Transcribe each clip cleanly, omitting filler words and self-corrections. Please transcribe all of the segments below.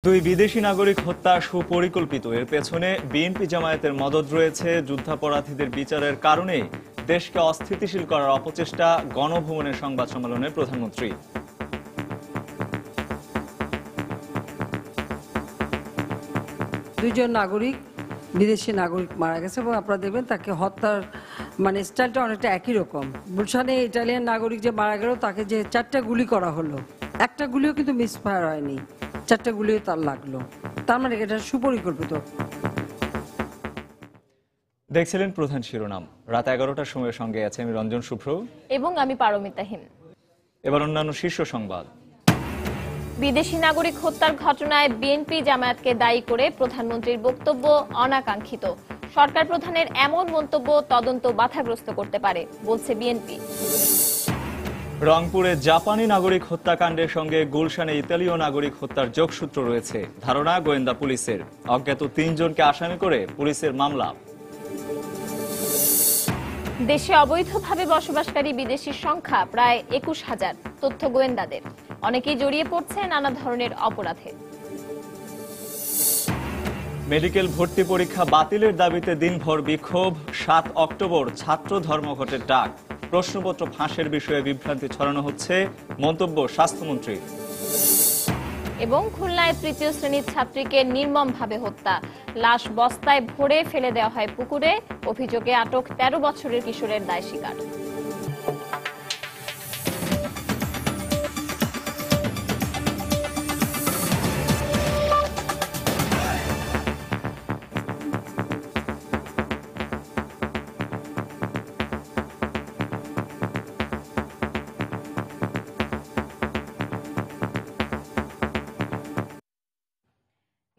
দুই বিদেশি নাগরিক হত্যা সুপরিকল্পিত। এর পেছনে বিএনপি জামায়াতের মদদ রয়েছে। যুদ্ধাপরাধীদের বিচারের কারণে দেশকে অস্থিতিশীল করার অপচেষ্টা। গণভবনের সংবাদ সম্মেলনে প্রধানমন্ত্রী। দুইজন নাগরিক বিদেশি নাগরিক মারা গেছে এবং আপনারা দেখবেন তাকে হত্যার স্টাইলটা অনেকটা একই রকম। গুলশানে ইটালিয়ান নাগরিক যে মারা গেল তাকে যে 4টা গুলি করা হলো, একটা গুলিও কিন্তু মিসফায়ার হয়নি, 4টা গুলিও তার লাগলো। তার মানে এটা সুপরিকল্পিত। দেখছিলেন প্রধান শিরোনাম। রাত 11টার সময়ের সঙ্গে আছে আমি রঞ্জন শুভ্র এবং আমি পারমিতা হিম। এবার অন্যান্য শীর্ষ সংবাদ। বিদেশি নাগরিক হত্যার ঘটনায় বিএনপি জামায়াতকে দায়ী করে প্রধানমন্ত্রীর বক্তব্য অনাকাঙ্ক্ষিত। সরকার প্রধানের এমন মন্তব্য তদন্ত বাধাগ্রস্ত করতে পারে বলছে বিএনপি। রংপুরে জাপানি নাগরিক হত্যাকাণ্ডের সঙ্গে গুলশানে ইতালীয় নাগরিক হত্যার যোগসূত্র রয়েছে ধারণা গোয়েন্দা পুলিশের। অজ্ঞাত 3 জনকে আসামি করে পুলিশের মামলা। দেশে অবৈধভাবে বসবাসকারী বিদেশির সংখ্যা প্রায় 21,000 তথ্য গোয়েন্দাদের। অনেকেই জড়িয়ে পড়ছে নানা ধরনের অপরাধে। মেডিকেল ভর্তি পরীক্ষা বাতিলের দাবিতে দিনভর বিক্ষোভ। 7 অক্টোবর ছাত্র ধর্মঘটের ডাক। প্রশ্নপত্র ফাঁসের বিষয়ে বিভ্রান্তি ছড়ানো হচ্ছে, মন্তব্য স্বাস্থ্যমন্ত্রীর। এবং খুলনায় 3য় শ্রেণীর ছাত্রীকে নির্মমভাবে হত্যা, লাশ বস্তায় ভরে ফেলে দেওয়া হয় পুকুরে। অভিযোগে আটক 13 বছরের কিশোরের দায় স্বীকার।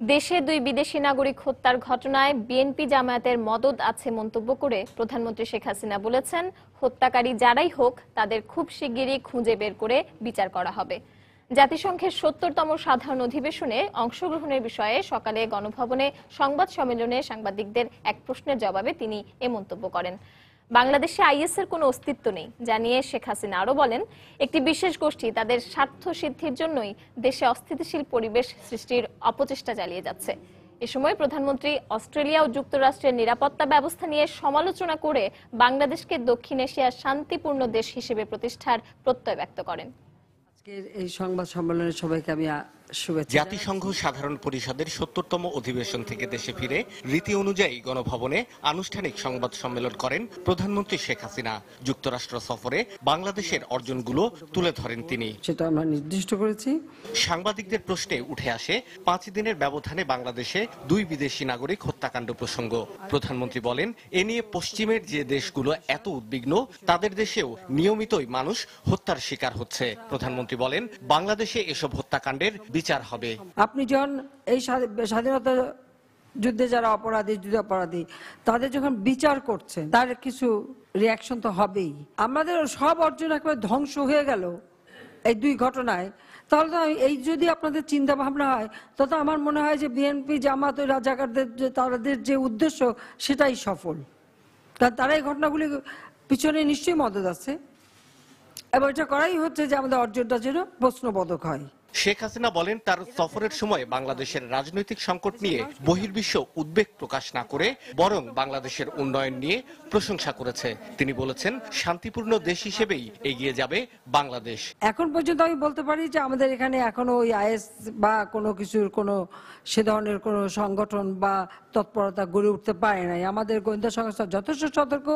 দেশে 2 বিদেশি নাগরিক হত্যার ঘটনায় বিএনপি জামায়াতের মদদ আছে মন্তব্য করে প্রধানমন্ত্রী শেখ হাসিনা বলেছেন, হত্যাকারী যারাই হোক তাদের খুব শিগগিরই খুঁজে বের করে বিচার করা হবে। জাতিসংঘের 70তম সাধারণ অধিবেশনে অংশগ্রহণের বিষয়ে সকালে গণভবনে সংবাদ সম্মেলনে সাংবাদিকদের এক প্রশ্নের জবাবে তিনি এ মন্তব্য করেন। বাংলাদেশে আইএসের কোনো অস্তিত্ব নেই জানিয়ে শেখ হাসিনা আরো বলেন, একটি বিশেষ গোষ্ঠী তাদের স্বার্থ সিদ্ধির জন্যই দেশে অস্থিতিশীল পরিবেশ সৃষ্টির অপচেষ্টা চালিয়ে যাচ্ছে। এ সময় প্রধানমন্ত্রী অস্ট্রেলিয়া ও যুক্তরাষ্ট্রের নিরাপত্তা ব্যবস্থা নিয়ে সমালোচনা করে বাংলাদেশকে দক্ষিণ এশিয়ার শান্তিপূর্ণ দেশ হিসেবে প্রতিষ্ঠার প্রত্যয় ব্যক্ত করেন। আজকের এই সংবাদ সম্মেলনে সবাইকে আমি শুভেচ্ছা। জাতিসংঘ সাধারণ পরিষদের 70তম অধিবেশন থেকে দেশে ফিরে রীতি অনুযায়ী গণভবনে আনুষ্ঠানিক সংবাদ সম্মেলন করেন প্রধানমন্ত্রী শেখ হাসিনা। যুক্তরাষ্ট্র সফরে বাংলাদেশের অর্জনগুলো তুলে ধরেন তিনি। সেটা আমরা নির্দিষ্ট করেছি। সাংবাদিকদের প্রশ্নে উঠে আসে 5 দিনের ব্যবধানে বাংলাদেশে 2 বিদেশি নাগরিক হত্যাকাণ্ড প্রসঙ্গ। প্রধানমন্ত্রী বলেন, এ নিয়ে পশ্চিমের যে দেশগুলো এত উদ্বিগ্ন তাদের দেশেও নিয়মিতই মানুষ হত্যার শিকার হচ্ছে। প্রধানমন্ত্রী বলেন, বাংলাদেশে এসব হত্যাকাণ্ডের বিচার হবে। আপনি যখন এই স্বাধীনতা যুদ্ধে যারা অপরাধী, যুদ্ধাপরাধী, তাদের যখন বিচার করছেন তার কিছু রিয়াকশন তো হবেই। আমাদের সব অর্জন একেবারে ধ্বংস হয়ে গেল এই 2 ঘটনায়, তাহলে তো এই যদি আপনাদের চিন্তা ভাবনা হয় তত আমার মনে হয় যে বিএনপি জামাত ও রাজাকারদের তাদের যে উদ্দেশ্য সেটাই সফল। কারণ তারা এই ঘটনাগুলি পিছনে নিশ্চয়ই মদত আছে এবং এটা করাই হচ্ছে যে আমাদের অর্জনটা যেন প্রশ্নবোধক হয়। শেখ হাসিনা বলেন, তার সফরের সময় বাংলাদেশের রাজনৈতিক সংকট নিয়ে বহির্বিশ্ব উদ্বেগ প্রকাশ না করে বরং বাংলাদেশের উন্নয়ন নিয়ে প্রশংসা করেছে। তিনি বলেছেন, শান্তিপূর্ণ দেশ হিসেবেই এগিয়ে যাবে বাংলাদেশ। এখন পর্যন্ত আমি বলতে পারি যে আমাদের এখানে এখনো ওই আইএস বা কোনো কিছুর কোনো সে ধরনের কোনো সংগঠন বা তৎপরতা গড়ে উঠতে পারে নাই। আমাদের গোয়েন্দা সংস্থা যথেষ্ট সতর্ক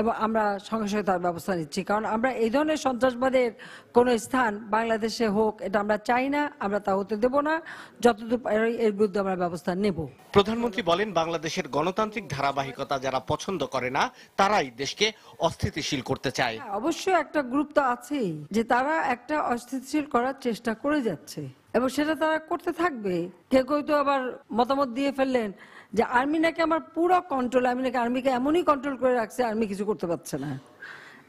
এবং আমরা সঙ্গে সঙ্গে তার ব্যবস্থা নিচ্ছি, কারণ আমরা এই ধরনের সন্ত্রাসবাদের কোনো স্থান বাংলাদেশে হোক এটা আমরা চাই না, আমরা তা হতে দেব না। যতদূর এর বিরুদ্ধে আমরা ব্যবস্থা নেব। প্রধানমন্ত্রী বলেন, বাংলাদেশের গণতান্ত্রিক ধারাবাহিকতা যারা পছন্দ করে না তারাই দেশকে অস্থিতিশীল করতে চায়। অবশ্যই একটা গ্রুপ তো আছেই যে তারা একটা অস্থিতিশীল করার চেষ্টা করে যাচ্ছে এবং সেটা তারা করতে থাকবে। কেউ কেউ তো আবার মতামত দিয়ে ফেললেন যে আর্মি নাকি আমার পুরো কন্ট্রোল, আমি নাকি আর্মিকে এমনই কন্ট্রোল করে রাখছে আর্মি কিছু করতে পারছে না।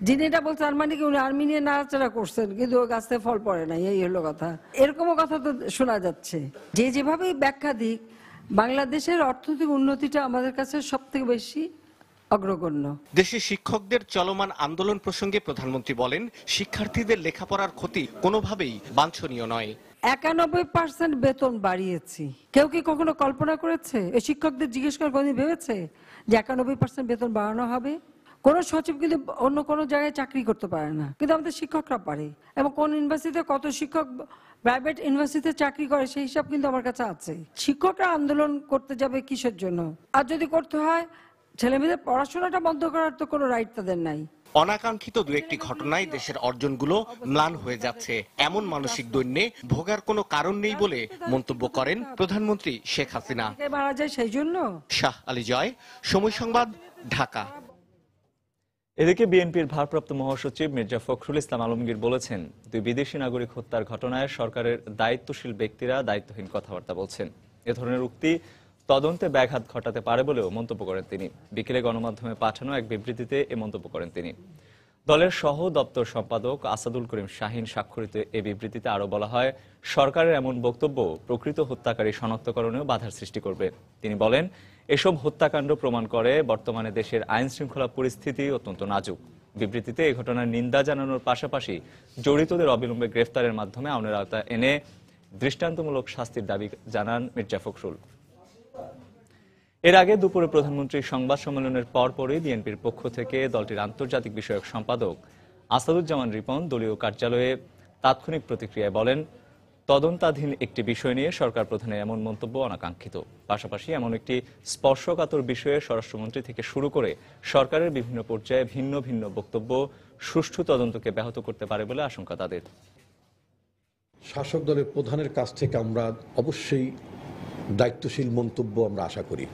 যিনি এটা বলছে তার মানে কি উনি আর্মি নিয়ে নাড়াচাড়া করছেন কিন্তু ওর কাছ থেকে ফল পড়ে নাই, এই হলো কথা। এরকমও কথা তো শোনা যাচ্ছে। যে যেভাবেই ব্যাখ্যা দিক, বাংলাদেশের অর্থনৈতিক উন্নতিটা আমাদের কাছে সব থেকে বেশি অগ্রগণ্য। দেশে শিক্ষকদের চলমান আন্দোলন প্রসঙ্গে প্রধানমন্ত্রী বলেন, শিক্ষার্থীদের লেখাপড়ার ক্ষতি কোনোভাবেই বাঞ্ছনীয় নয়। 91% বেতন বাড়িয়েছি। কেউ কি কখনো কল্পনা করেছে? এই শিক্ষকদের জিজ্ঞেস করে কোনদিন ভেবেছে যে 91% বেতন বাড়ানো হবে? কোন সচিব কিন্তু অন্য কোনো জায়গায় চাকরি করতে পারে না, কিন্তু আমাদের শিক্ষকরা পারে। এবং কোন ইউনিভার্সিটিতে কত শিক্ষক প্রাইভেট ইউনিভার্সিটিতে চাকরি করে সেই হিসাব কিন্তু আমার কাছে আছে। শিক্ষকরা আন্দোলন করতে যাবে কিসের জন্য? আর যদি করতে হয় ছেলেমেয়েদের পড়াশোনাটা বন্ধ করার তো কোনো রাইট তাদের নাই। অনাকাঙ্ক্ষিত দু একটি ঘটনায় দেশের অর্জনগুলো ম্লান হয়ে যাচ্ছে, এমন মানসিক দৈন্যে ভোগার কোনো কারণ নেই বলে মন্তব্য করেন প্রধানমন্ত্রী শেখ হাসিনা। মারা যায় সেই জন্য। শাহ আলী জয়, সময় সংবাদ, ঢাকা। এদিকে বিএনপির ভারপ্রাপ্ত মহাসচিব মির্জা ফখরুল ইসলাম আলমগীর বলেছেন, দুই বিদেশি নাগরিক হত্যার ঘটনায় সরকারের দায়িত্বশীল ব্যক্তিরা দায়িত্বহীন কথাবার্তা বলছেন। এ ধরনের উক্তি তদন্তে ব্যাঘাত ঘটাতে পারে বলেও মন্তব্য করেন তিনি। বিকেলে গণমাধ্যমে পাঠানো এক বিবৃতিতে এ মন্তব্য করেন তিনি। দলের সহ দপ্তর সম্পাদক আসাদুল করিম শাহীন স্বাক্ষরিত এ বিবৃতিতে আরও বলা হয়, সরকারের এমন বক্তব্য প্রকৃত হত্যাকারী শনাক্তকরণেও বাধার সৃষ্টি করবে। তিনি বলেন, এসব হত্যাকাণ্ড প্রমাণ করে বর্তমানে দেশের আইন শৃঙ্খলা পরিস্থিতি অত্যন্ত নাজুক। বিবৃতিতে এই ঘটনার নিন্দা জানানোর পাশাপাশি জড়িতদের অবিলম্বে গ্রেফতারের মাধ্যমে আইনের আওতায় এনে দৃষ্টান্তমূলক শাস্তির দাবি জানান মির্জা ফখরুল। এর আগে দুপুরে প্রধানমন্ত্রীর সংবাদ সম্মেলনের পরপরই বিএনপির পক্ষ থেকে দলটির আন্তর্জাতিক বিষয়ক সম্পাদক আসাদুজ্জামান রিপন দলীয় কার্যালয়ে তাৎক্ষণিক প্রতিক্রিয়ায় বলেন, তদন্তাধীন একটি বিষয় নিয়ে সরকার প্রধানের এমন মন্তব্য অনাকাঙ্ক্ষিত। পাশাপাশি এমন একটি স্পর্শকাতর বিষয়ে স্বরাষ্ট্রমন্ত্রী থেকে শুরু করে সরকারের বিভিন্ন পর্যায়ে ভিন্ন ভিন্ন বক্তব্য সুষ্ঠু তদন্তকে ব্যাহত করতে পারে বলে আশঙ্কা তাদের। শাসক দলের প্রধানের কাছ থেকে আমরা অবশ্যই দায়িত্বশীল মন্তব্য আমরা আশা করি।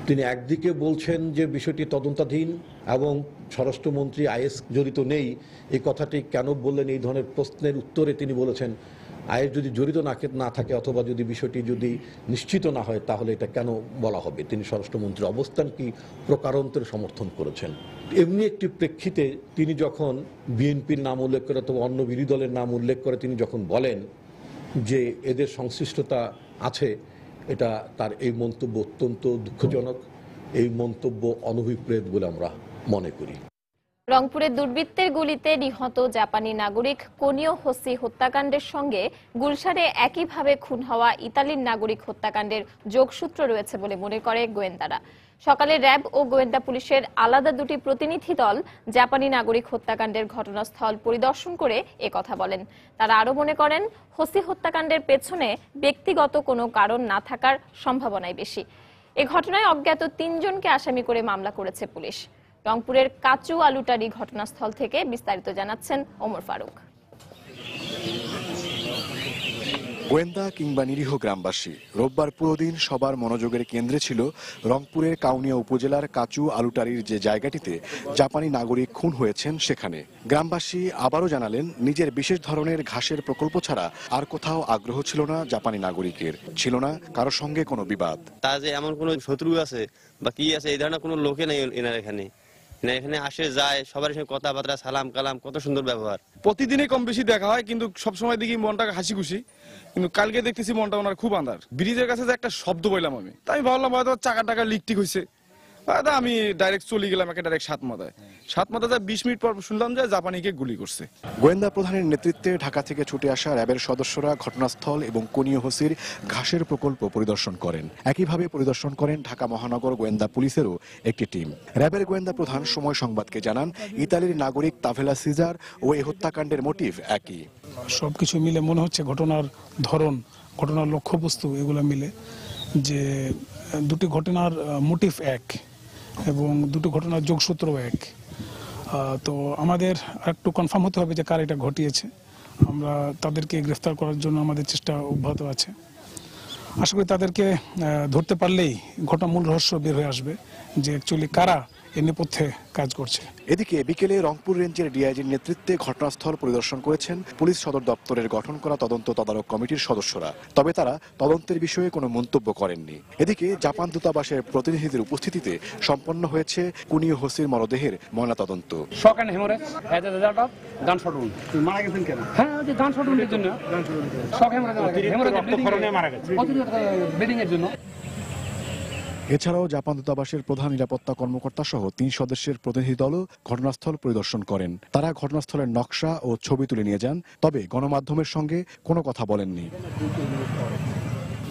তিনি একদিকে বলছেন যে বিষয়টি তদন্তাধীন এবং স্বরাষ্ট্রমন্ত্রী আইএস জড়িত নেই, এই কথাটি কেন বললেন এই ধরনের প্রশ্নের উত্তরে তিনি বলেছেন, আইএস যদি জড়িত না থাকে অথবা যদি বিষয়টি যদি নিশ্চিত না হয় তাহলে এটা কেন বলা হবে। তিনি স্বরাষ্ট্রমন্ত্রীর অবস্থান কি প্রকারান্তরে সমর্থন করেছেন। এমনি একটি প্রেক্ষিতে তিনি যখন বিএনপির নাম উল্লেখ করে অথবা অন্য বিরোধী দলের নাম উল্লেখ করে তিনি যখন বলেন যে এদের সংশ্লিষ্টতা আছে, এটা তার এই মন্তব্য অত্যন্ত দুঃখজনক। এই মন্তব্য অনভিপ্রেত বলে আমরা মনে করি। রংপুরে দুর্বৃত্তের গুলিতে নিহত জাপানি নাগরিক কোনিও হোসি হত্যাকাণ্ডের সঙ্গে গুলশানে একইভাবে খুন হওয়া ইতালির নাগরিক হত্যাকাণ্ডের যোগসূত্র রয়েছে বলে মনে করে গোয়েন্দারা। সকালে র্যাব ও গোয়েন্দা পুলিশের আলাদা দুটি প্রতিনিধি দল জাপানি নাগরিক হত্যাকাণ্ডের ঘটনাস্থল পরিদর্শন করে একথা বলেন। তারা আরও মনে করেন, হোসি হত্যাকাণ্ডের পেছনে ব্যক্তিগত কোনো কারণ না থাকার সম্ভাবনাই বেশি। এ ঘটনায় অজ্ঞাত ৩ জনকে আসামি করে মামলা করেছে পুলিশ। রংপুরের কাচু আলুটারি ঘটনাস্থল থেকে বিস্তারিত জানাচ্ছেন ওমর ফারুক। গোয়েন্দা কিংবা নিরীহ গ্রামবাসী, রোববার পুরো দিন সবার মনোযোগের কেন্দ্রে ছিল রংপুরের কাউনিয়া উপজেলার কাচু আলুটারির যে জায়গাটিতে জাপানি নাগরিক খুন হয়েছেন সেখানে। গ্রামবাসী আবারও জানালেন, নিজের বিশেষ ধরনের ঘাসের প্রকল্প ছাড়া আর কোথাও আগ্রহ ছিল না জাপানি নাগরিকের, ছিল না কারো সঙ্গে কোনো বিবাদ। তা যে এমন কোনো শত্রু আছে বা কি আছে এই ধরনের কোনো লোকে নেই এনার এখানে। এখানে আসে যায়, সবার সঙ্গে কথাবার্তা, সালাম কালাম, কত সুন্দর ব্যবহার। প্রতিদিনই কম বেশি দেখা হয়, কিন্তু সবসময় দেখি মনটা হাসি খুশি। কিন্তু কালকে দেখতেছি মনটা ওনার খুব আন্দার। ব্রিজের কাছে যে একটা শব্দ বললাম আমি, তাই ভাবলাম হয়তো চাকা টাকা লিক ঠিক হয়েছে। আমি ডাইরেক্ট চলে গেলাম একটা ডাইরেক্ট সাতমাথায় 20 মিনিট পর শুনলাম যে জাপানিকে গুলি করছে। গোয়েন্দা প্রধানের নেতৃত্বে ঢাকা থেকে ছুটে আসা র্যাবের সদস্যরা ঘটনাস্থল এবং কোনিও হোসির ঘাসের প্রকল্প পরিদর্শন করেন। একইভাবে পরিদর্শন করেন ঢাকা মহানগর গোয়েন্দা পুলিশেরও একটি টিম। র্যাবের গোয়েন্দা প্রধান সময় সংবাদকে জানান, ইতালির নাগরিক তাভেলা সিজার ও এই হত্যাকাণ্ডের মোটিভ একই। সবকিছু মিলে মনে হচ্ছে ঘটনার ধরন, ঘটনার লক্ষ্যবস্তু এগুলো মিলে যে দুটি ঘটনার মোটিভ এক এবং দুটো ঘটনার যোগসূত্র এক। তো আমাদের একটু কনফার্ম হতে হবে যে কার এটা ঘটিয়েছে। আমরা তাদেরকে গ্রেফতার করার জন্য আমাদের চেষ্টা অব্যাহত আছে। আশা করি তাদেরকে ধরতে পারলেই ঘটনার মূল রহস্য বের হয়ে আসবে যে অ্যাকচুয়ালি কারা এর নেপথ্যে কাজ করছে। এদিকে বিকেলে রংপুর রেঞ্জের ডিআইজির নেতৃত্বে ঘটনাস্থল পরিদর্শন করেছেন পুলিশ সদর দপ্তরের গঠন করা তদন্ত তদারক কমিটির সদস্যরা। তবে তারা তদন্তের বিষয়ে কোনো মন্তব্য করেননি। এদিকে জাপান দূতাবাসের প্রতিনিধিদের উপস্থিতিতে সম্পন্ন হয়েছে কোনিও হোসির মরদেহের ময়নাতদন্ত। এছাড়াও জাপান দূতাবাসের প্রধান নিরাপত্তা কর্মকর্তা সহ 3 সদস্যের প্রতিনিধি দলও ঘটনাস্থল পরিদর্শন করেন। তারা ঘটনাস্থলের নকশা ও ছবি তুলে নিয়ে যান, তবে গণমাধ্যমের সঙ্গে কোনো কথা বলেননি।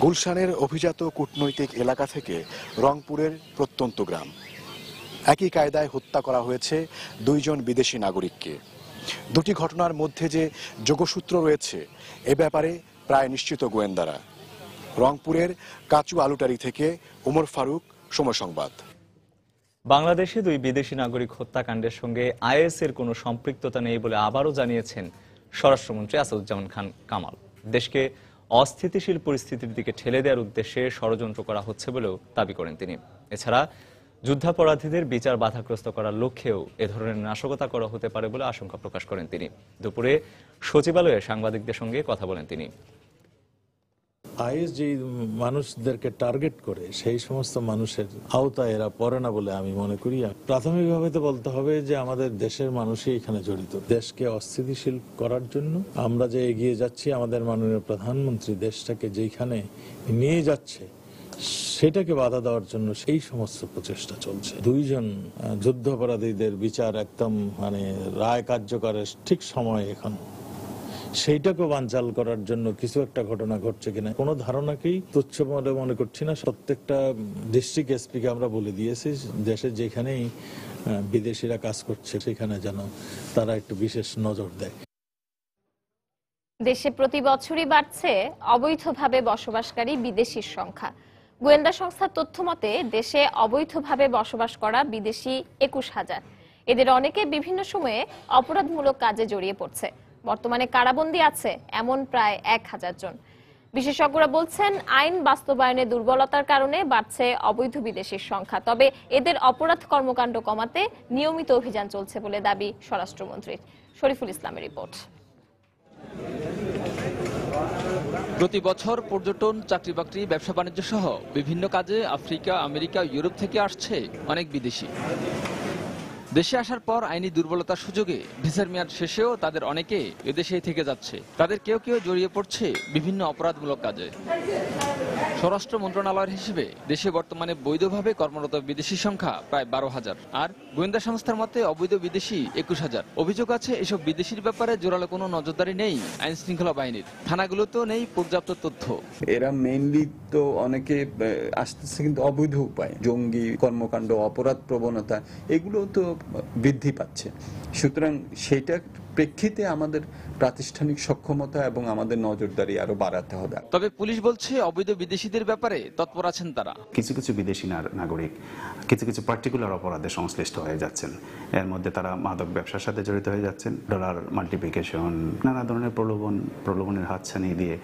গুলশানের অভিজাত কূটনৈতিক এলাকা থেকে রংপুরের প্রত্যন্ত গ্রাম, একই কায়দায় হত্যা করা হয়েছে 2 জন বিদেশি নাগরিককে। দুটি ঘটনার মধ্যে যে যোগসূত্র রয়েছে এ ব্যাপারে প্রায় নিশ্চিত গোয়েন্দারা। রংপুরের কাচু আলুটারি থেকে ওমর ফারুক, সময় সংবাদ। বাংলাদেশে 2 বিদেশি নাগরিক হত্যাকাণ্ডের সঙ্গে আইএসের কোনো সম্পৃক্ততা নেই বলে আবারও জানিয়েছেন স্বরাষ্ট্রমন্ত্রী আসাদুজ্জামান খান কামাল। দেশকে অস্থিতিশীল পরিস্থিতির দিকে ঠেলে দেওয়ার উদ্দেশ্যে ষড়যন্ত্র করা হচ্ছে বলেও দাবি করেন তিনি। এছাড়া যুদ্ধাপরাধীদের বিচার বাধাগ্রস্ত করার লক্ষ্যেও এ ধরনের নাশকতা করা হতে পারে বলে আশঙ্কা প্রকাশ করেন তিনি। দুপুরে সচিবালয়ে সাংবাদিকদের সঙ্গে কথা বলেন তিনি। আইএস যে মানুষদেরকে টার্গেট করে সেই সমস্ত মানুষের আওতায় এরা পড়ে না বলে আমি মনে করি। প্রাথমিকভাবে তো বলতে হবে যে আমাদের দেশের মানুষই এখানে জড়িত। দেশকে অস্থিতিশীল করার জন্য আমরা যে এগিয়ে যাচ্ছি, আমাদের মাননীয় প্রধানমন্ত্রী দেশটাকে যেখানে নিয়ে যাচ্ছে সেটাকে বাধা দেওয়ার জন্য সেই সমস্ত প্রচেষ্টা চলছে। 2 জন যুদ্ধাপরাধীদের বিচার একদম রায় কার্যকরের ঠিক সময় এখন, সেইটাকে বানচাল করার জন্য কিছু একটা ঘটনা ঘটছে কিনা কোনো ধারণাকেই তুচ্ছ বলে মনে করছি না। প্রত্যেকটা ডিস্ট্রিক্ট এসপিকে আমরা বলে দিয়েছি দেশে যেখানেই বিদেশিরা কাজ করছে সেখানে যেন তারা একটু বিশেষ নজর দেয়। দেশে প্রতি বছরই বাড়ছে অবৈধভাবে বসবাসকারী বিদেশির সংখ্যা। গোয়েন্দা সংস্থার তথ্য মতে দেশে অবৈধভাবে বসবাস করা বিদেশি 21,000। এদের অনেকে বিভিন্ন সময়ে অপরাধমূলক কাজে জড়িয়ে পড়ছে। বর্তমানে কারাবন্দী আছে এমন প্রায় 1,000 জন। বিশেষজ্ঞরা বলছেন আইন বাস্তবায়নে দুর্বলতার কারণে বাড়ছে অবৈধ বিদেশির সংখ্যা। তবে এদের অপরাধ কর্মকাণ্ড কমাতে নিয়মিত অভিযান চলছে বলে দাবি স্বরাষ্ট্রমন্ত্রীর। শরীফুল ইসলামের রিপোর্ট। প্রতি বছর পর্যটন, চাকরি বাকরি, ব্যবসা বাণিজ্য সহ বিভিন্ন কাজে আফ্রিকা, আমেরিকা, ইউরোপ থেকে আসছে অনেক বিদেশি। দেশে আসার পর আইনি দুর্বলতার সুযোগে ভিসার মেয়াদ শেষেও তাদের অনেকে এদেশেই থেকে যাচ্ছে। তাদের কেউ কেউ জড়িয়ে পড়ছে বিভিন্ন অপরাধমূলক কাজে। স্বরাষ্ট্র মন্ত্রণালয়ের হিসেবে দেশে বর্তমানে বৈধভাবে কর্মরত বিদেশি সংখ্যা প্রায় 12,000, আর গোয়েন্দা সংস্থার মতে অবৈধ বিদেশি 21,000। অভিযোগ আছে এসব বিদেশির ব্যাপারে জোরালো কোনো নজরদারি নেই আইন শৃঙ্খলা বাহিনীর। থানাগুলোতেও নেই পর্যাপ্ত তথ্য। এরা মেইনলি তো অনেকে আসতেছে কিন্তু অবৈধ উপায়, জঙ্গি কর্মকাণ্ড, অপরাধ প্রবণতা এগুলো তো বৃদ্ধি পাচ্ছে। সুতরাং সেটা প্রেক্ষিতে আমাদের প্রাতিষ্ঠানিক সক্ষমতা এবং আমাদের নজরদারি আরো বাড়াতে হবে। তবে পুলিশ বলছে অবৈধ বিদেশিদের ব্যাপারে তৎপর আছেন তারা। কিছু কিছু বিদেশি নাগরিক কিছু কিছু পার্টিকুলার অপরাধে সংশ্লিষ্ট হয়ে যাচ্ছেন। এর মধ্যে তারা মাদক ব্যবসার সাথে জড়িত হয়ে যাচ্ছেন, ডলার মাল্টিপ্লিকেশন, নানা ধরনের প্রলোভনের হাতছানি দিয়ে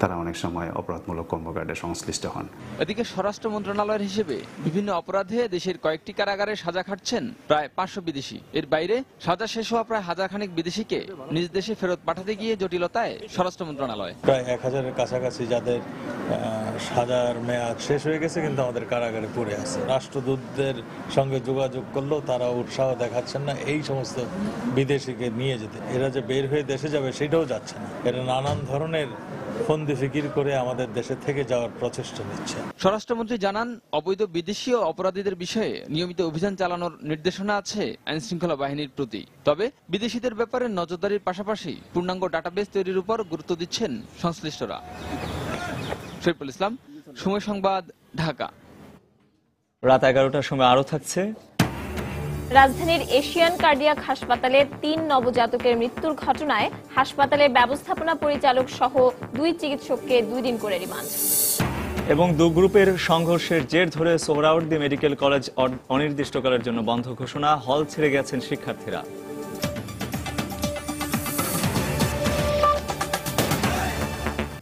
তারা অনেক সময় অপরাধমূলক কর্মকাণ্ডে সংশ্লিষ্ট হন। এদিকে স্বরাষ্ট্র মন্ত্রণালয়ের হিসেবে বিভিন্ন অপরাধে দেশের কয়েকটি কারাগারে সাজা খাটছেন প্রায় 500 বিদেশি। এর বাইরে সাজা শেষ হওয়া প্রায় 1000 বিদেশিকে নিজ দেশে ফেরত পাঠাতে গিয়ে জটিলতায় স্বরাষ্ট্র মন্ত্রণালয়। প্রায় 1000-এর কাছাকাছি যাদের সাজার মেয়াদ শেষ হয়ে গেছে কিন্তু আমাদের কারাগারে পড়ে আছে। রাষ্ট্রদূতদের সঙ্গে যোগাযোগ করলেও তারা উৎসাহ দেখাচ্ছেন না এই সমস্ত বিদেশিকে নিয়ে যেতে। এরা যে বের হয়ে দেশে যাবে সেটাও যাচ্ছে না। এরা নানান ধরনের ফন্দি ফিকির করে আমাদের দেশে থেকে যাওয়ার প্রচেষ্টা নিচ্ছে। স্বরাষ্ট্রমন্ত্রী জানান, অবৈধ বিদেশি ও অপরাধীদের বিষয়ে নিয়মিত অভিযান চালানোর নির্দেশনা আছে আইন শৃঙ্খলা বাহিনীর প্রতি। তবে বিদেশিদের ব্যাপারে নজরদারির পাশাপাশি পূর্ণাঙ্গ ডাটাবেস তৈরির উপর গুরুত্ব দিচ্ছেন সংশ্লিষ্টরা। শরীফুল ইসলাম, সময় সংবাদ, ঢাকা। রাত 11টার সময় আরো থাকছে। রাজধানীর এশিয়ান কার্ডিয়াক হাসপাতালে 3 নবজাতকের মৃত্যুর ঘটনায় হাসপাতালের ব্যবস্থাপনা পরিচালক সহ 2 চিকিৎসককে 2 দিন করে রিমান্ড। এবং 2 গ্রুপের সংঘর্ষের জের ধরে সোহরাওয়ার্দী মেডিকেল কলেজ অনির্দিষ্টকালের জন্য বন্ধ ঘোষণা, হল ছেড়ে গেছেন শিক্ষার্থীরা।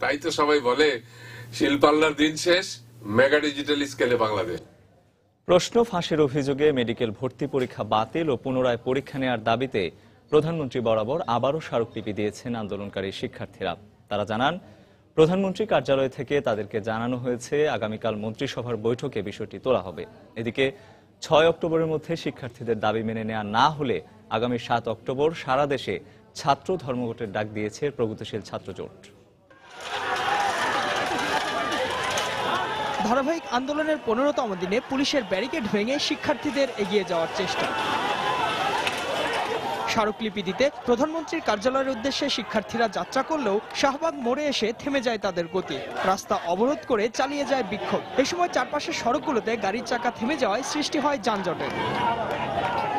তাই তো সবাই বলে শিল্পাল্লার দিন শেষ, মেগা ডিজিটাল স্কেলে বাংলাদেশ। প্রশ্ন ফাঁসের অভিযোগে মেডিকেল ভর্তি পরীক্ষা বাতিল ও পুনরায় পরীক্ষা নেওয়ার দাবিতে প্রধানমন্ত্রী বরাবর আবারও স্মারকলিপি দিয়েছেন আন্দোলনকারী শিক্ষার্থীরা। তারা জানান, প্রধানমন্ত্রী কার্যালয় থেকে তাদেরকে জানানো হয়েছে আগামীকাল মন্ত্রিসভার বৈঠকে বিষয়টি তোলা হবে। এদিকে 6 অক্টোবরের মধ্যে শিক্ষার্থীদের দাবি মেনে নেওয়া না হলে আগামী 7 অক্টোবর সারা দেশে ছাত্র ধর্মঘটের ডাক দিয়েছে প্রগতিশীল ছাত্র জোট। ধারাবাহিক আন্দোলনের 15তম দিনে পুলিশের ব্যারিকেড ভেঙে শিক্ষার্থীদের এগিয়ে যাওয়ার চেষ্টা। স্মারকলিপি দিতে প্রধানমন্ত্রীর কার্যালয়ের উদ্দেশ্যে শিক্ষার্থীরা যাত্রা করলেও শাহবাগ মোড়ে এসে থেমে যায় তাদের গতি। রাস্তা অবরোধ করে চালিয়ে যায় বিক্ষোভ। এ সময় চারপাশের সড়কগুলোতে গাড়ির চাকা থেমে যাওয়ায় সৃষ্টি হয় যানজটের।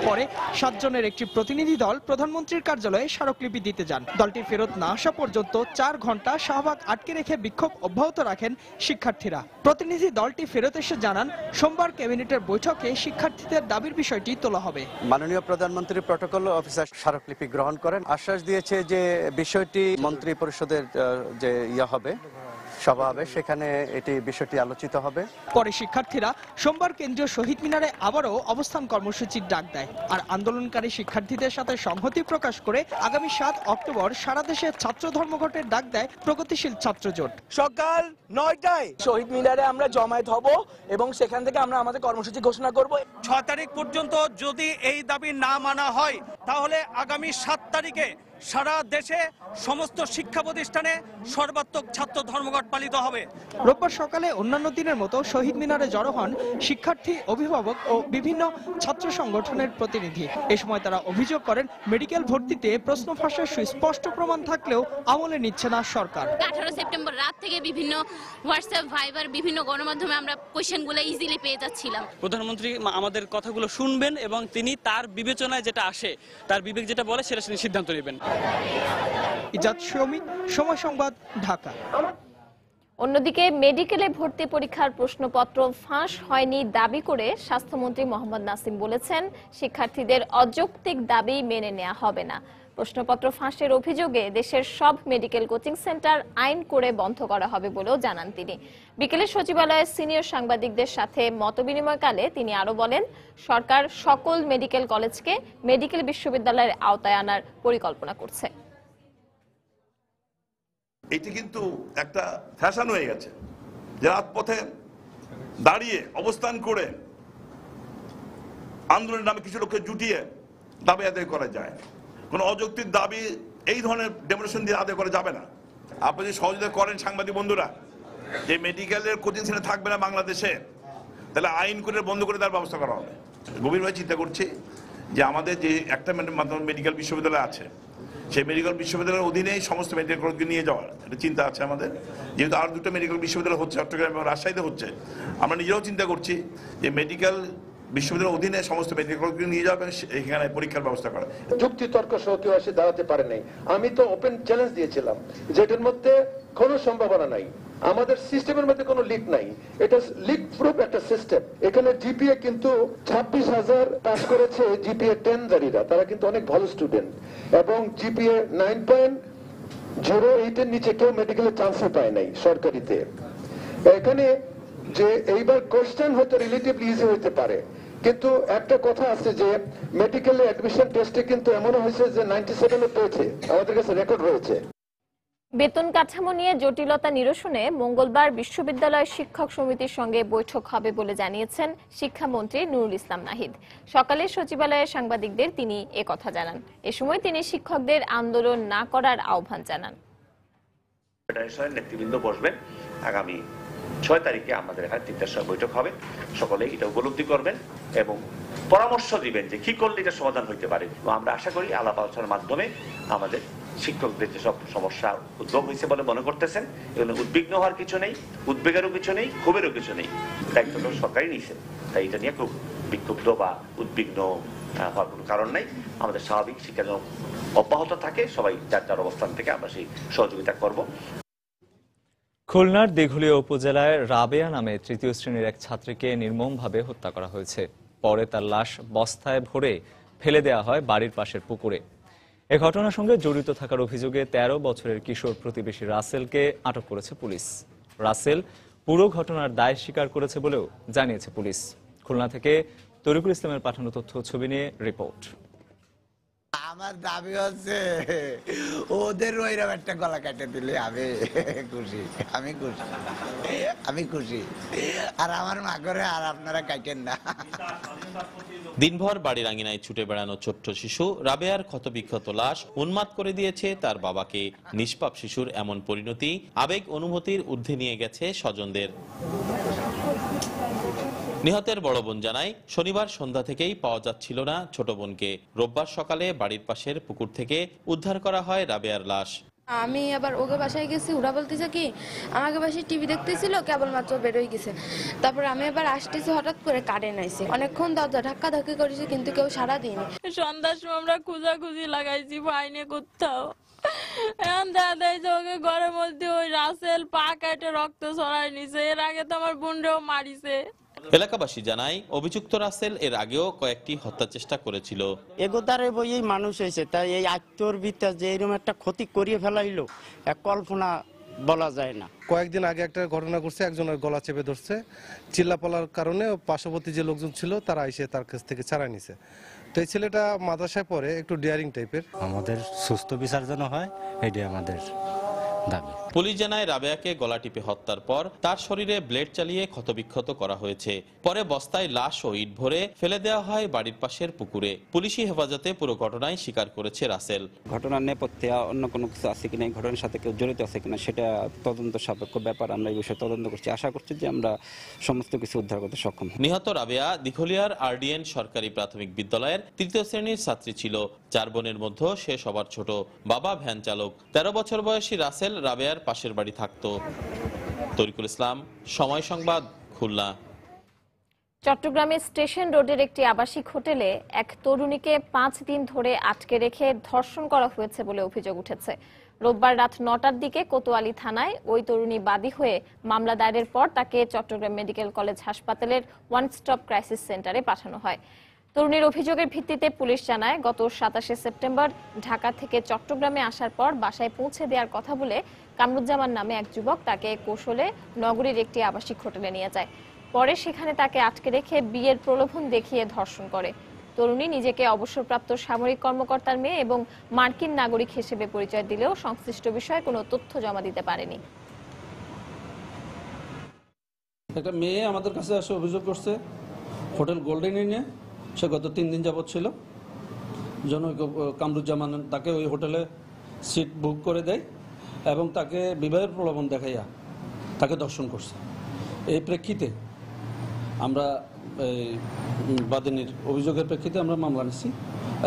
পরে 7 জনের একটি প্রতিনিধি দল প্রধানমন্ত্রীর কার্যালয়ে স্মারকলিপি দিতে যান। দলটি ফেরত না আসা পর্যন্ত 4 ঘন্টা শাহবাগ আটকে রেখে বিক্ষোভ অব্যাহত রাখেন শিক্ষার্থীরা। প্রতিনিধি দলটি ফেরত এসে জানান, সোমবার ক্যাবিনেটের বৈঠকে শিক্ষার্থীদের দাবির বিষয়টি তোলা হবে। মাননীয় প্রধানমন্ত্রী প্রটোকল অফিসার স্মারকলিপি গ্রহণ করেন, আশ্বাস দিয়েছে যে বিষয়টি মন্ত্রী পরিষদের যে হবে সভা হবে, সেখানে এটি বিষয়টি আলোচিত হবে। পরে শিক্ষার্থীরা সোমবার কেন্দ্রীয় শহীদ মিনারে আবারও অবস্থান কর্মসূচির ডাক দেয়। আর আন্দোলনকারী শিক্ষার্থীদের সাথে সংহতি প্রকাশ করে আগামী 7 অক্টোবর সারা দেশে ছাত্র ধর্মঘটের ডাক দেয় প্রগতিশীল ছাত্র জোট। সকাল 9টায় শহীদ মিনারে আমরা জমায়েত হব এবং সেখান থেকে আমরা আমাদের কর্মসূচি ঘোষণা করব। 6 তারিখ পর্যন্ত যদি এই দাবি না মানা হয় তাহলে আগামী 7 তারিখে সারা দেশে সমস্ত শিক্ষা প্রতিষ্ঠানে সর্বাত্মক ছাত্র ধর্মঘট পালিত হবে। রোববার সকালে অন্যান্য দিনের মতো শহীদ মিনারে জড়ো হন শিক্ষার্থী, অভিভাবক ও বিভিন্ন ছাত্র সংগঠনের প্রতিনিধি। এ সময় তারা অভিযোগ করেন, মেডিকেল ভর্তিতে প্রশ্ন ফাঁসের সুস্পষ্ট প্রমাণ থাকলেও আমলে নিচ্ছে না সরকার। 18 সেপ্টেম্বর রাত থেকে বিভিন্ন হোয়াটসঅ্যাপ, ভাইবার, বিভিন্ন গণমাধ্যমে আমরা কোশ্চেনগুলো ইজিলি পেয়ে যাচ্ছিলাম। প্রধানমন্ত্রী আমাদের কথাগুলো শুনবেন এবং তিনি তার বিবেচনায় যেটা আসে, তার বিবেক যেটা বলে সেটা তিনি সিদ্ধান্ত নেবেন। ইজাদ শমী, সময় সংবাদ, ঢাকা। অন্যদিকে মেডিকেলে ভর্তি পরীক্ষার প্রশ্নপত্র ফাঁস হয়নি দাবি করে স্বাস্থ্যমন্ত্রী মোহাম্মদ নাসিম বলেছেন, শিক্ষার্থীদের অযৌক্তিক দাবি মেনে নেওয়া হবে না। প্রশ্নপত্র ফাঁসের অভিযোগে দেশের সব মেডিকেল কোচিং সেন্টার আইন করে বন্ধ করা হবে বলেও জানান তিনি। বিকেলে সচিবালয়ে সিনিয়র সাংবাদিকদের সাথে মতবিনিময়কালে তিনি আরো বলেন, সরকার সকল মেডিকেল কলেজকে মেডিকেল বিশ্ববিদ্যালয়ের আওতায় আনার পরিকল্পনা করছে। এটি কিন্তু একটা ফ্যাশন হয়ে গেছে যে রাজপথে দাঁড়িয়ে অবস্থান করে আন্দোলনের নামে কিছু লোককে জুটিয়ে দাবি আদায় করা যায়। কোনো অযৌক্তিক দাবি এই ধরনের ডেমোনেশন দিয়ে আদায় করা যাবে না। আপনি যদি সহযোগিতা করেন সাংবাদিক বন্ধুরা, যে মেডিকেলের কোচিং সেন্টার থাকবে না বাংলাদেশে, তাহলে আইন করে বন্ধ করে দেওয়ার ব্যবস্থা করা হবে। গভীরভাবে চিন্তা করছি যে আমাদের যে একটা মেডিকেল বিশ্ববিদ্যালয় আছে, সেই মেডিকেল বিশ্ববিদ্যালয়ের অধীনেই সমস্ত মেডিকেল কলেজকে নিয়ে যাওয়ার একটা চিন্তা আছে আমাদের। যেহেতু আর 2টা মেডিকেল বিশ্ববিদ্যালয় হচ্ছে, চট্টগ্রাম এবং রাজশাহীতে হচ্ছে, আমরা নিজেরাও চিন্তা করছি যে মেডিকেল বিশ্ববিদ্যালয়ের অধীনে সমস্ত মেডিকেল কলেজকে নিয়ে যাবে, এখানে পরীক্ষার ব্যবস্থা করা। যুক্তি তর্ক সহ কেউ এসে দাঁড়াতে পারে নাই। আমি তো ওপেন চ্যালেঞ্জ দিয়েছিলাম যেটার মধ্যে কোনো সম্ভাবনা নাই, আমাদের সিস্টেমের মধ্যে কোনো লিক নাই, এটা লিক প্রুফ একটা সিস্টেম। এখানে জিপিএ কিন্তু 26,000 পাস করেছে জিপিএ 10 জারিরা, তারা কিন্তু অনেক ভালো স্টুডেন্ট, এবং জিপিএ 9.08 এর নিচে কেউ মেডিকেলের চান্সই পায় নাই সরকারিতে। এখানে যে এইবার কোশ্চেন হয়তো রিলেটিভলি ইজি হইতে পারে, কিন্তু একটা কথা আছে যে মেডিকেলে অ্যাডমিশন টেস্টে কিন্তু এমন হয়েছে যে 97 পেয়েছে, আমাদের কাছে রেকর্ড রয়েছে। বেতন কাঠামো নিয়ে জটিলতা নিরসনে মঙ্গলবার বিশ্ববিদ্যালয় শিক্ষক সমিতির সঙ্গে বৈঠক হবে বলে জানিয়েছেন শিক্ষামন্ত্রী নুরুল ইসলাম নাহিদ। সকালে সচিবালয়ে সাংবাদিকদের তিনি একথা জানান। এ সময় তিনি শিক্ষকদের আন্দোলন না করার আহ্বান জানান। ফেডারেশনের নেতৃবৃন্দ বসবেন, আগামী 6 তারিখে আমাদের এখানে 3টার সময় বৈঠক হবে। সকলে এটা উপলব্ধি করবেন এবং পরামর্শ দিবেন যে কি করলে এটা সমাধান হইতে পারে। আমরা আশা করি আলাপ আলোচনার মাধ্যমে আমাদের শিক্ষকদের যেসব সমস্যা উদ্ভব হয়েছে বলে মনে করতেছেন, এগুলো উদ্বিগ্ন হওয়ার কিছু নেই, উদ্বেগেরও কিছু নেই, ক্ষোভেরও কিছু নেই। দায়িত্বটা সরকারই নিয়েছে, তাই এটা নিয়ে খুব বিক্ষুব্ধ বা উদ্বিগ্ন হওয়ার কোনো কারণ নাই। আমাদের স্বাভাবিক শিক্ষা যেন অব্যাহত থাকে, সবাই যার যার অবস্থান থেকে আমরা সেই সহযোগিতা করব। খুলনার দিঘলিয়া উপজেলায় রাবেয়া নামে 3য় শ্রেণীর এক ছাত্রীকে নির্মমভাবে হত্যা করা হয়েছে। পরে তার লাশ বস্তায় ভরে ফেলে দেওয়া হয় বাড়ির পাশের পুকুরে। এ ঘটনার সঙ্গে জড়িত থাকার অভিযোগে 13 বছরের কিশোর প্রতিবেশী রাসেলকে আটক করেছে পুলিশ। রাসেল পুরো ঘটনার দায় স্বীকার করেছে বলেও জানিয়েছে পুলিশ। খুলনা থেকে তরিকুল ইসলামের পাঠানো তথ্য ছবি নিয়ে রিপোর্ট। আমার দাবি হচ্ছে ওদের ওইরকম একটা গলা কাটে দিলে আমি খুশি, আমি খুশি, আর আমার মা করে আর আপনারা কাটেন না। দিনভর বাড়ির আঙিনায় ছুটে বেড়ানো ছোট্ট শিশু রাবেয়ার ক্ষতবিক্ষত লাশ উন্মাদ করে দিয়েছে তার বাবাকে। নিষ্পাপ শিশুর এমন পরিণতি আবেগ অনুভূতির ঊর্ধ্বে নিয়ে গেছে স্বজনদের। নিহতের বড় বোন জানায়, শনিবার সন্ধ্যা থেকেই পাওয়া যাচ্ছিল না ছোট বোনকে। রোববার সকালে বাড়ির পাশের পুকুর থেকে উদ্ধার করা হয় রাবেয়ার লাশ। আমি আবার ওকে বাসায় গেছি, ওরা বলতেছে কি আমাকে বাসায় টিভি দেখতেছিল, কেবলমাত্র বেরোয় গেছে। তারপরে আমি আবার আসতেছি, হঠাৎ করে কারেন্ট আইছে, অনেকক্ষণ দরজা ধাক্কাধাক্কি করেছে কিন্তু কেউ সাড়া দিইনি। সন্ধ্যার সময় আমরা খুঁজাখুঁজি লাগাইছি, পাইনি কোথাও। এখন দেখা যায় যে ওকে ঘরের মধ্যে ওই রাসেল পা কেটে রক্ত ছড়াই নিছে। এর আগে তো আমার বোনরেও মারিছে। এলাকাবাসী জানায়, অভিযুক্ত রাসেল এর আগেও কয়েকটি হত্যা চেষ্টা করেছিল। এগোদারে বই মানুষ হয়েছে, তাই এই আত্মর ভিতর যে এরকম একটা ক্ষতি করিয়ে ফেলাইলো এক কল্পনা বলা যায় না। কয়েকদিন আগে একটা ঘটনা ঘটছে, একজনের গলা চেপে ধরছে, চিল্লাপালার কারণে পার্শ্ববর্তী যে লোকজন ছিল তারা এসে তার কাছ থেকে ছাড়াই নিছে। তো এই ছেলেটা মাদ্রাসায় পড়ে, একটু ডিয়ারিং টাইপের। আমাদের সুস্থ বিচার যেন হয়, এটাই আমাদের দাবি। পুলিশ জানায়, রাবেয়াকে গলা টিপে হত্যার পর তার শরীরে ব্লেড চালিয়ে ক্ষতবিক্ষত করা হয়েছে। পরে বস্তায় লাশ ও ইট ভরে ফেলে দেওয়া হয় বাড়ির পাশের পুকুরে। পুলিশি হেফাজতে পুরো ঘটনায় স্বীকার করেছে রাসেল। ঘটনার নেপথ্যে অন্য কোনো কিছু আছে কিনা, এই ঘটনার সাথে কেউ জড়িত আছে কিনা সেটা তদন্ত সাপেক্ষ ব্যাপার। আমরা এই বিষয়ে তদন্ত করছি, আশা করছি যে আমরা সমস্ত কিছু উদ্ধার করতে সক্ষম। নিহত রাবেয়া দিঘলিয়ার RDN সরকারি প্রাথমিক বিদ্যালয়ের 3য় শ্রেণীর ছাত্রী ছিল। 4 বোনের মধ্যে সে সবার ছোট। বাবা ভ্যান চালক। 13 বছর বয়সী রাসেল রাবেয়ার পাশের বাড়ি থাকত। তরিকুল ইসলাম, সময় সংবাদ, খুলনা। চট্টগ্রামে স্টেশন রোডের একটি আবাসিক হোটেলে এক তরুণীকে 5 দিন ধরে আটকে রেখে ধর্ষণ করা হয়েছে বলে অভিযোগ উঠেছে। রোববার রাত 9টার দিকে কোতোয়ালি থানায় ওই তরুণী বাদী হয়ে মামলা দায়েরের পর তাকে চট্টগ্রাম মেডিকেল কলেজ হাসপাতালের ওয়ান স্টপ ক্রাইসিস সেন্টারে পাঠানো হয়। তরুণীর অভিযোগের ভিত্তিতে পুলিশ জানায়, গত 27শে সেপ্টেম্বর ঢাকা থেকে চট্টগ্রামে আসার পর বাসায় পৌঁছে দেওয়ার কথা বলে কামরুজ্জামান নামে এক যুবক তাকে কৌশলে নগরীর একটি আবাসিক হোটেলে নিয়ে যায়। পরে সেখানে তাকে আটকে রেখে বিয়ের প্রলোভন দেখিয়ে ধর্ষণ করে। তরুণী নিজেকে অবসরপ্রাপ্ত সামরিক কর্মকর্তার মেয়ে এবং মার্কিন নাগরিক হিসেবে পরিচয় দিলেও সংশ্লিষ্ট বিষয়ে কোনো তথ্য জমা দিতে পারেনি। একটা মেয়ে আমাদের কাছে এসে অভিযোগ করছে, হোটেল গোল্ডেন ইনে সে গত 3 দিন যাবৎ ছিল। জনৈক কামরুজ্জামান তাকে ওই হোটেলে সিট বুক করে দেয় এবং তাকে বিবাহের প্রলোভন দেখাইয়া তাকে ধর্ষণ করছে। এই প্রেক্ষিতে আমরা বাদিনীর অভিযোগের প্রেক্ষিতে আমরা মামলা নিচ্ছি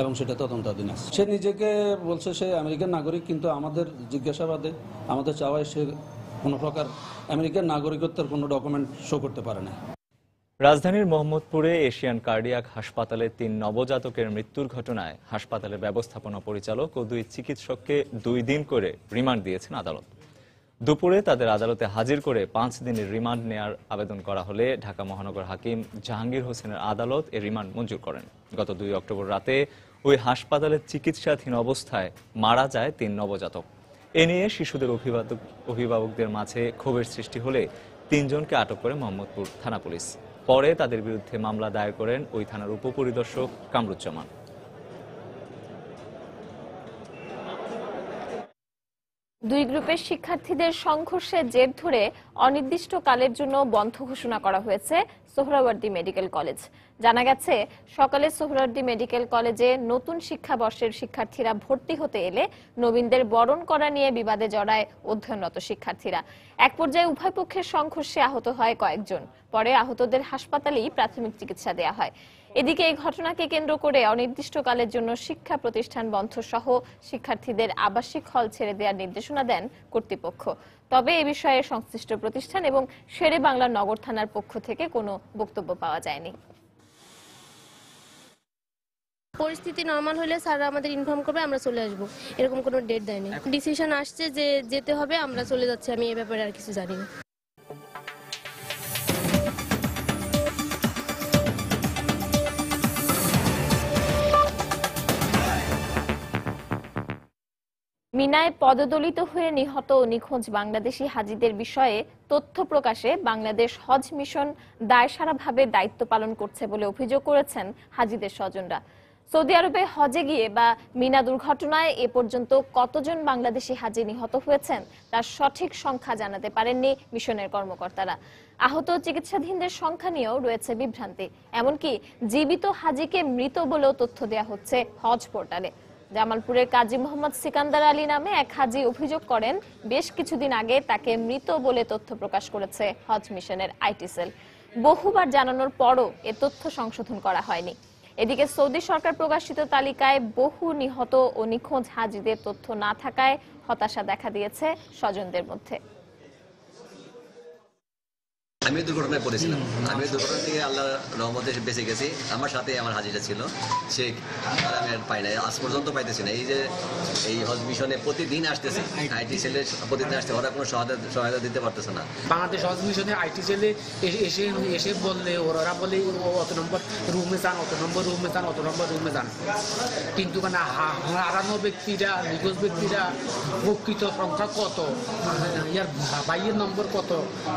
এবং সেটা তদন্তাধীন আছে। সে নিজেকে বলছে সে আমেরিকান নাগরিক, কিন্তু আমাদের জিজ্ঞাসাবাদে আমাদের চাওয়ায় সে কোনো প্রকার আমেরিকান নাগরিকত্বের কোনো ডকুমেন্ট শো করতে পারে না। রাজধানীর মোহাম্মদপুরে এশিয়ান কার্ডিয়াক হাসপাতালে 3 নবজাতকের মৃত্যুর ঘটনায় হাসপাতালের ব্যবস্থাপনা পরিচালক ও 2 চিকিৎসককে 2 দিন করে রিমান্ড দিয়েছেন আদালত। দুপুরে তাদের আদালতে হাজির করে 5 দিনের রিমান্ড নেয়ার আবেদন করা হলে ঢাকা মহানগর হাকিম জাহাঙ্গীর হোসেনের আদালত এ রিমান্ড মঞ্জুর করেন। গত 2 অক্টোবর রাতে ওই হাসপাতালে চিকিৎসাধীন অবস্থায় মারা যায় 3 নবজাতক। এ নিয়ে শিশুদের অভিভাবকদের মাঝে ক্ষোভের সৃষ্টি হলে 3 জনকে আটক করে মোহাম্মদপুর থানা পুলিশ। পরে তাদের বিরুদ্ধে মামলা দায়ের করেন ওই থানার উপপরিদর্শক কামরুজ্জামান। দুই গ্রুপের শিক্ষার্থীদের সংঘর্ষের জের ধরে অনির্দিষ্টকালের জন্য বন্ধ ঘোষণা করা হয়েছে সোহরাওয়ার্দী মেডিকেল কলেজ। জানা গেছে, সকালে সোহরাওয়ার্দী মেডিকেল কলেজে নতুন শিক্ষাবর্ষের শিক্ষার্থীরা ভর্তি হতে এলে নবীনদের বরণ করা নিয়ে বিবাদে জড়ায় অধ্যয়নরত শিক্ষার্থীরা। এক পর্যায়ে উভয় পক্ষের সংঘর্ষে আহত হয় কয়েকজন। পরে আহতদের হাসপাতালেই প্রাথমিক চিকিৎসা দেওয়া হয়। এদিকে এই ঘটনাকে কেন্দ্র করে অনির্দিষ্টকালের জন্য শিক্ষা প্রতিষ্ঠান বন্ধ সহ শিক্ষার্থীদের আবাসিক হল ছেড়ে দেওয়ার নির্দেশনা দেন কর্তৃপক্ষ। তবে এ বিষয়ে সংশ্লিষ্ট প্রতিষ্ঠান এবং শেরে বাংলা নগর থানার পক্ষ থেকে কোনো বক্তব্য পাওয়া যায়নি। পরিস্থিতি নরমাল হলে স্যাররা আমাদের ইনফর্ম করবে, আমরা চলে আসবো, এরকম কোনো ডেট দেয়নি। ডিসিশন আসছে যে যেতে হবে, আমরা চলে যাচ্ছি। আমি এই ব্যাপারে আর কিছু জানি না। মিনায় পদদলিত হয়ে নিহত ও নিখোঁজ বাংলাদেশি হাজিদের বিষয়ে তথ্য প্রকাশে বাংলাদেশ হজ মিশন দায়সারাভাবে দায়িত্ব পালন করছে বলে অভিযোগ করেছেন হাজিদের স্বজনরা। সৌদি আরবে হজে গিয়ে বা মিনা দুর্ঘটনায় এ পর্যন্ত কতজন বাংলাদেশি হাজি নিহত হয়েছেন তার সঠিক সংখ্যা জানাতে পারেননি মিশনের কর্মকর্তারা। আহত চিকিৎসাধীনদের সংখ্যা নিয়েও রয়েছে বিভ্রান্তি। এমনকি জীবিত হাজিকে মৃত বলেও তথ্য দেওয়া হচ্ছে হজ পোর্টালে। জামালপুরের কাজী মোহাম্মদ সিকান্দার আলী নামে এক হাজি অভিযোগ করেন, বেশ কিছুদিন আগে তাকে মৃত বলে তথ্য প্রকাশ করেছে হজ মিশনের আইটি সেল। বহুবার জানানোর পরও এ তথ্য সংশোধন করা হয়নি। এদিকে সৌদি সরকার প্রকাশিত তালিকায় বহু নিহত ও নিখোঁজ হাজিদের তথ্য না থাকায় হতাশা দেখা দিয়েছে স্বজনদের মধ্যে। আমি দুর্ঘটনায় পড়েছিলাম, আমি দুর্ঘটনা থেকে আল্লাহর রহমতে বেঁচে গেছি। আমার সাথে আমার হাজিরা ছিল, সে আমি আর পাই নাই, আজ পর্যন্ত পাইতেছি না। এই যে এই হজ মিশনে প্রতিদিন আসতেছে, আইটি সেলে প্রতিদিন আসছে, ওরা কোনো সহায়তা দিতে পারতেছে না। বাংলাদেশ হজ মিশনে আইটি সেলে এসে বললে ওরা বলে অত নম্বর রুমে যান, অত নম্বর রুমে যান, অত নম্বর রুমে যান, কিন্তু মানে হারানো ব্যক্তিরা, নিখোঁজ ব্যক্তিরা প্রকৃত সংখ্যা কত, ইয়ার বাইয়ের নম্বর কত,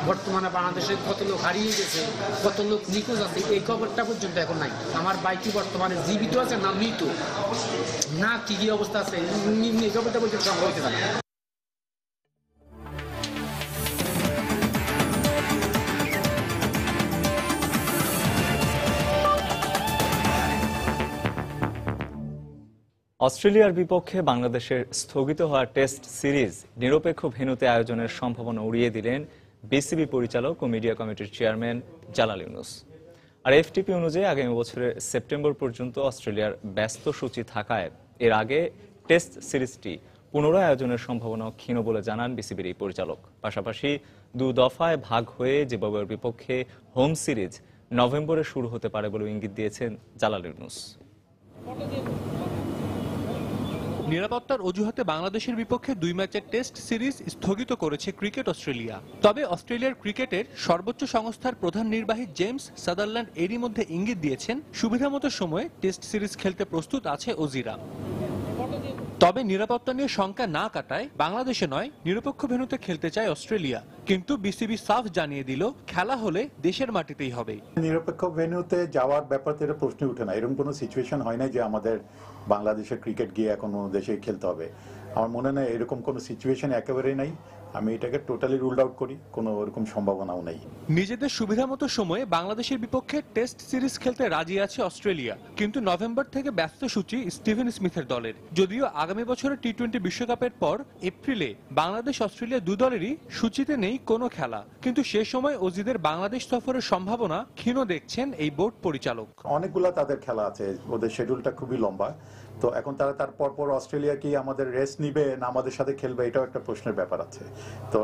বর্তমানে বাংলাদেশে কত লোক হারিয়ে গেছে, কত লোক নিখোঁজ আছে, এই খবরটা পর্যন্ত এখন নাই। আমার ভাই কি বর্তমানে জীবিত আছে না মৃত, না কি কি অবস্থা আছে, এই খবরটা পর্যন্ত সংগ্রহ হতে পারে। অস্ট্রেলিয়ার বিপক্ষে বাংলাদেশের স্থগিত হওয়া টেস্ট সিরিজ নিরপেক্ষ ভেন্যুতে আয়োজনের সম্ভাবনা উড়িয়ে দিলেন বিসিবি পরিচালক ও মিডিয়া কমিটির চেয়ারম্যান জালাল ইউনুস। আর এফটিপি অনুযায়ী আগামী বছরের সেপ্টেম্বর পর্যন্ত অস্ট্রেলিয়ার ব্যস্ত সূচি থাকায় এর আগে টেস্ট সিরিজটি পুনরায় আয়োজনের সম্ভাবনা ক্ষীণ বলে জানান বিসিবির এই পরিচালক। পাশাপাশি 2 দফায় ভাগ হয়ে জিম্বাবুয়ের বিপক্ষে হোম সিরিজ নভেম্বরে শুরু হতে পারে বলে ইঙ্গিত দিয়েছেন জালাল ইউনুস। নিরাপত্তার অজুহাতে বাংলাদেশের বিপক্ষে 2 ম্যাচের টেস্ট সিরিজ স্থগিত করেছে ক্রিকেট অস্ট্রেলিয়া। তবে অস্ট্রেলিয়ার ক্রিকেটের সর্বোচ্চ সংস্থার প্রধান নির্বাহী জেমস সাদারল্যান্ড এরই মধ্যে ইঙ্গিত দিয়েছেন সুবিধামতো সময়ে টেস্ট সিরিজ খেলতে প্রস্তুত আছে অজিরা। তবে নিরাপত্তা নিয়ে শঙ্কা না কাটায় বাংলাদেশে নয় নিরপেক্ষ ভেন্যুতে খেলতে চায় অস্ট্রেলিয়া, কিন্তু বিসিবি সাফ জানিয়ে দিল খেলা হলে দেশের মাটিতেই হবে। নিরপেক্ষ ভেন্যুতে যাওয়ার ব্যাপারটা এটা প্রশ্ন উঠে না, এরকম কোনো সিচুয়েশন হয় না যে আমাদের বাংলাদেশের ক্রিকেট গিয়ে এখন অন্য দেশে খেলতে হবে। আমার মনে হয় এরকম কোনো সিচুয়েশন একেবারেই নাই, আমি এটাকে টোটালি রুলড আউট করি, কোনো এরকম সম্ভাবনাও নেই। নিজেদের সুবিধামতো সময়ে বাংলাদেশের বিপক্ষে টেস্ট সিরিজ খেলতে রাজি আছে অস্ট্রেলিয়া, কিন্তু নভেম্বর থেকে ব্যস্ত সূচি স্টিভেন স্মিথের দলের। যদিও আগামী বছরের টি-20 বিশ্বকাপের পর এপ্রিলে বাংলাদেশ অস্ট্রেলিয়া 2 দলেরই সূচিতে নেই কোনো খেলা, কিন্তু সে সময় অজিদের বাংলাদেশ সফরের সম্ভাবনা ক্ষীণ দেখছেন এই বোর্ড পরিচালক। অনেকগুলা তাদের খেলা আছে, ওদের শিডিউলটা খুবই লম্বা, তো এখন তারা তার পর অস্ট্রেলিয়া কি আমাদের রেস্ট নিবে না আমাদের সাথে খেলবে, এটাও একটা প্রশ্নের ব্যাপার আছে। তো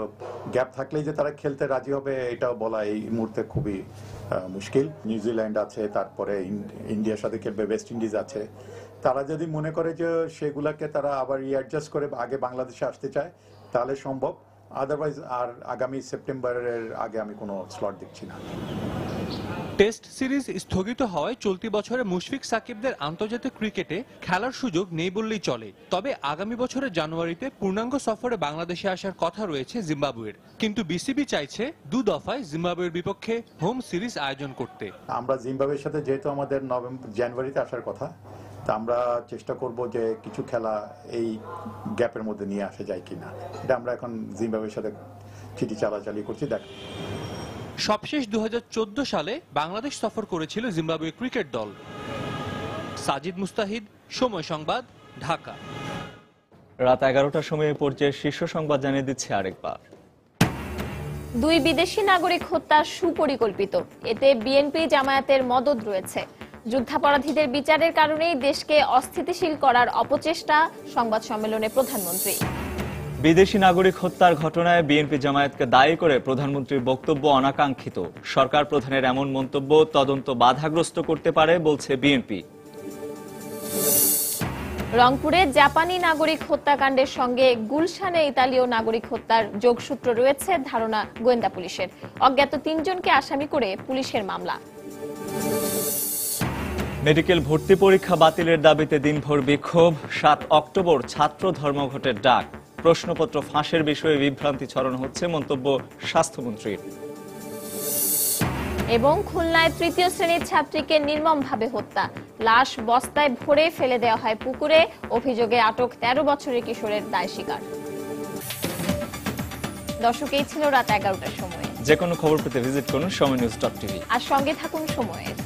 গ্যাপ থাকলেই যে তারা খেলতে রাজি হবে এটাও বলা এই মুহূর্তে খুবই মুশকিল। নিউজিল্যান্ড আছে, তারপরে ইন্ডিয়ার সাথে খেলবে, ওয়েস্ট ইন্ডিজ আছে। তারা যদি মনে করে যে সেগুলাকে তারা আবার অ্যাডজাস্ট করে আগে বাংলাদেশে আসতে চায় তাহলে সম্ভব, আদারওয়াইজ আর আগামী সেপ্টেম্বরের আগে আমি কোনো স্লট দেখছি না। টেস্ট সিরিজ স্থগিত হওয়ায় চলতি বছরে মুশফিক সাকিবদের আন্তর্জাতিক ক্রিকেটে খেলার সুযোগ নেই বললেই চলে। তবে আগামী বছরের জানুয়ারিতে পূর্ণাঙ্গ সফরে বাংলাদেশে আসার কথা রয়েছে জিম্বাবুয়ের, কিন্তু বিসিবি চাইছে 2 দফায় জিম্বাবুয়ের বিপক্ষে হোম সিরিজ আয়োজন করতে। আমরা জিম্বাবুয়ের সাথে যেহেতু আমাদের জানুয়ারিতে আসার কথা, তা আমরা চেষ্টা করব যে কিছু খেলা এই গ্যাপের মধ্যে নিয়ে আসা যায় কিনা, এটা আমরা এখন জিম্বাবুয়ের সাথে চিঠি চালাচালি করছি। দেখ, সবশেষ 2014 সালে বাংলাদেশ সফর করেছিল জিম্বাবুয়ে ক্রিকেট দল। সাজিদ মুস্তাহিদ, সময় সংবাদ, ঢাকা। রাত 11টার সময় পর্যায়ে শীর্ষ সংবাদ জানিয়ে দিচ্ছে আরেকবার। 2 বিদেশি নাগরিক হত্যা সুপরিকল্পিত, এতে বিএনপি জামায়াতের মদদ রয়েছে। যুদ্ধাপরাধীদের বিচারের কারণেই দেশকে অস্থিতিশীল করার অপচেষ্টা, সংবাদ সম্মেলনে প্রধানমন্ত্রী। বিদেশি নাগরিক হত্যার ঘটনায় বিএনপি জামায়াতকে দায়ী করে প্রধানমন্ত্রীর বক্তব্য অনাকাঙ্ক্ষিত। সরকার প্রধানের এমন মন্তব্য তদন্ত বাধাগ্রস্ত করতে পারে বলছে বিএনপি। রংপুরে জাপানি নাগরিক হত্যাকাণ্ডের সঙ্গে গুলশানে ইতালীয় নাগরিক হত্যার যোগসূত্র রয়েছে ধারণা গোয়েন্দা পুলিশের। অজ্ঞাত 3 জনকে আসামি করে পুলিশের মামলা। মেডিকেল ভর্তি পরীক্ষা বাতিলের দাবিতে দিনভর বিক্ষোভ। 7 অক্টোবর ছাত্র ধর্মঘটের ডাক। প্রশ্নপত্র ফাঁসের বিষয়ে বিভ্রান্তি ছড়ানো হচ্ছে, মন্তব্য স্বাস্থ্যমন্ত্রীর। এবং খুলনায় 3য় শ্রেণীর ছাত্রীকে নির্মমভাবে হত্যা, লাশ বস্তায় ভরে ফেলে দেওয়া হয় পুকুরে, অভিযোগে আটক 13 বছরের কিশোরের দায় স্বীকার। দর্শক, এই ছিল রাত 11টার সময়। যে কোনো খবর পেতে ভিজিট করুন সময়নিউজ.tv আর সঙ্গে থাকুন সময়ের।